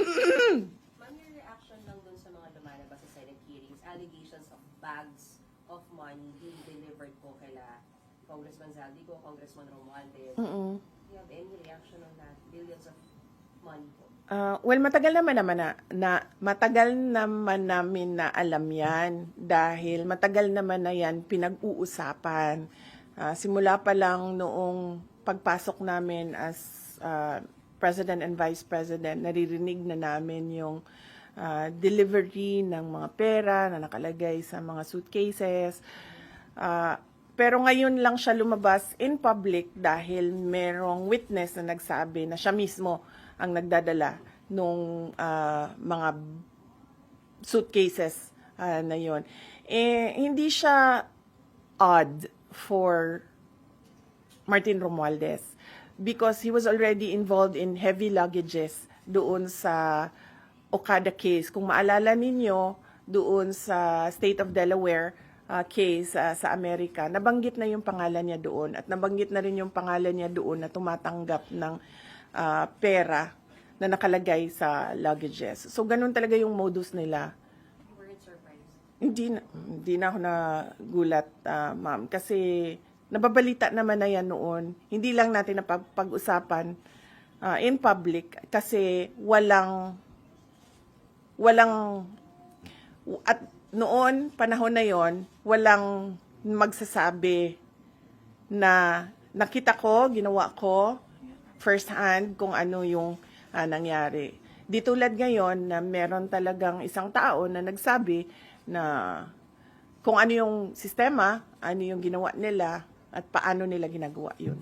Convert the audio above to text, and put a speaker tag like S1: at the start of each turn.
S1: Ma'am, your reaction lang dun sa mga lumalabas sa Senate hearings, allegations of bags of money being delivered po kaila Congressman Zaldico, Congressman Romualdez. Do you have any reaction on that? Billions of money po.
S2: Well, matagal naman namin na alam yan dahil matagal naman na yan pinag-uusapan. Simula pa lang noong pagpasok namin as President and Vice President, naririnig na namin yung delivery ng mga pera na nakalagay sa mga suitcases. Pero ngayon lang siya lumabas in public dahil merong witness na nagsabi na siya mismo ang nagdadala nung mga suitcases na yon. Hindi siya odd for Martin Romualdez because he was already involved in heavy luggages doon sa Okada case. Kung maalala ninyo, doon sa State of Delaware case sa Amerika, nabanggit na yung pangalan niya doon at nabanggit na rin yung pangalan niya doon na tumatanggap ng pera na nakalagay sa luggages. So, ganun talaga yung modus nila.
S1: You weren't surprised?
S2: Hindi na ako nagulat, ma'am. Kasi nababalita naman na yan noon. Hindi lang natin napag-usapan in public kasi at noon, panahon na yon, walang magsasabi na nakita ko, ginawa ko, first hand kung ano yung nangyari. Di tulad ngayon na meron talagang isang tao na nagsabi na kung ano yung sistema, ano yung ginawa nila, at paano nila ginagawa yun.